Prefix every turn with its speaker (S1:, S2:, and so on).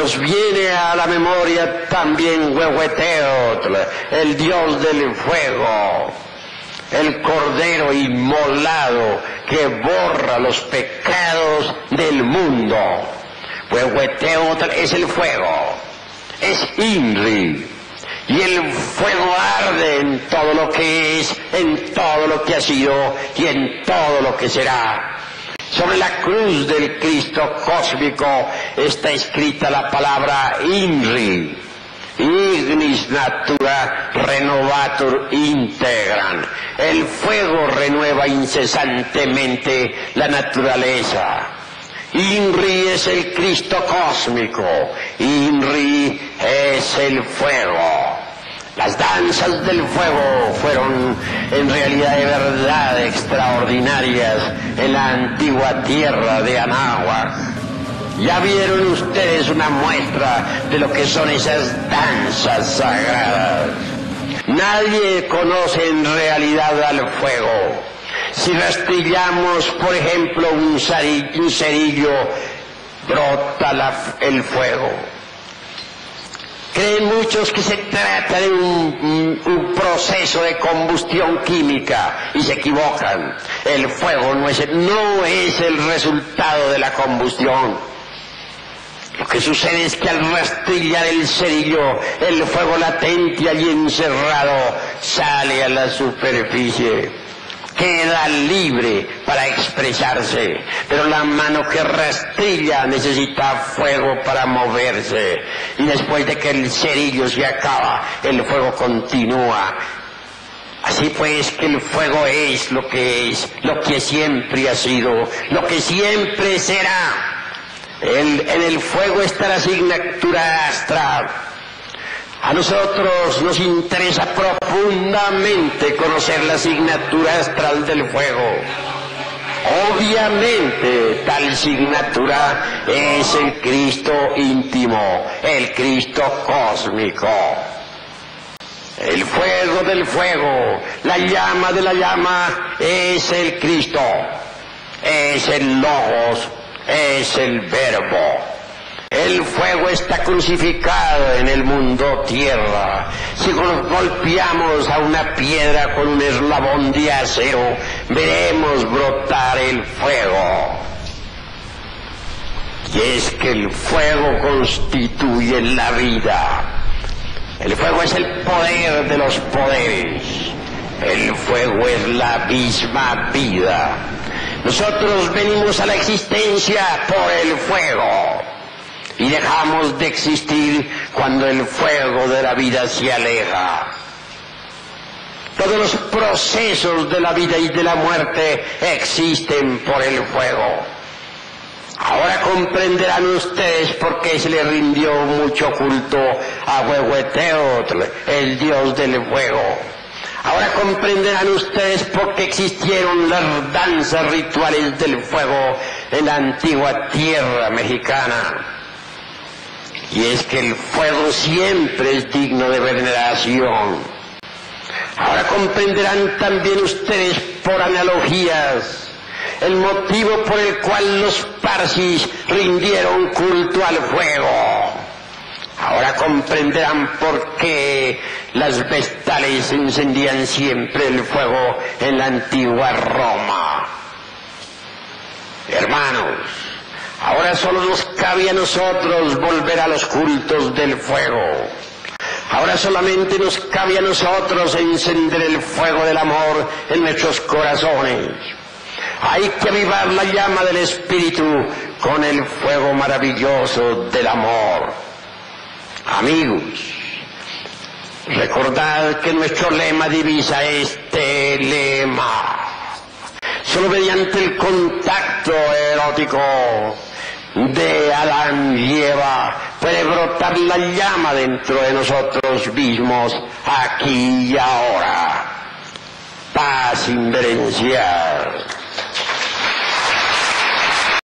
S1: nos viene a la memoria también Huehueteotl, el dios del fuego, el cordero inmolado que borra los pecados del mundo. Huehueteotl es el fuego, es Inri, y el fuego arde en todo lo que es, en todo lo que ha sido y en todo lo que será. Sobre la cruz del Cristo cósmico está escrita la palabra Inri, Ignis Natura Renovatur Integran. El fuego renueva incesantemente la naturaleza. Inri es el Cristo cósmico, Inri es el fuego. Las danzas del fuego fueron en realidad de verdad extraordinarias en la antigua tierra de Anáhuac. Ya vieron ustedes una muestra de lo que son esas danzas sagradas. Nadie conoce en realidad al fuego. Si rastillamos, por ejemplo, un cerillo, brota el fuego. Creen muchos que se trata de un proceso de combustión química y se equivocan. El fuego no es el resultado de la combustión. Lo que sucede es que al rastrillar el cerillo, el fuego latente allí encerrado sale a la superficie. Queda libre para expresarse, pero la mano que rastrilla necesita fuego para moverse, y después de que el cerillo se acaba, el fuego continúa. Así pues que el fuego es, lo que siempre ha sido, lo que siempre será. En el fuego está la asignatura astral. A nosotros nos interesa profundamente conocer la asignatura astral del fuego. Obviamente, tal asignatura es el Cristo íntimo, el Cristo cósmico. El fuego del fuego, la llama de la llama, es el Cristo, es el Logos, es el Verbo. El fuego está crucificado en el mundo tierra. Si golpeamos a una piedra con un eslabón de acero, veremos brotar el fuego. Y es que el fuego constituye la vida. El fuego es el poder de los poderes. El fuego es la misma vida. Nosotros venimos a la existencia por el fuego. Y dejamos de existir cuando el fuego de la vida se aleja. Todos los procesos de la vida y de la muerte existen por el fuego. Ahora comprenderán ustedes por qué se le rindió mucho culto a Huehueteotl, el dios del fuego. Ahora comprenderán ustedes por qué existieron las danzas rituales del fuego en la antigua tierra mexicana. Y es que el fuego siempre es digno de veneración. Ahora comprenderán también ustedes por analogías el motivo por el cual los parsis rindieron culto al fuego. Ahora comprenderán por qué las vestales encendían siempre el fuego en la antigua Roma. Hermanos, ahora solo nos cabe a nosotros volver a los cultos del fuego. Ahora solamente nos cabe a nosotros encender el fuego del amor en nuestros corazones. Hay que avivar la llama del Espíritu con el fuego maravilloso del amor. Amigos, recordad que nuestro lema divisa este lema. Solo mediante el contacto erótico de Adán y Eva puede brotar la llama dentro de nosotros mismos, aquí y ahora. Paz inverencial.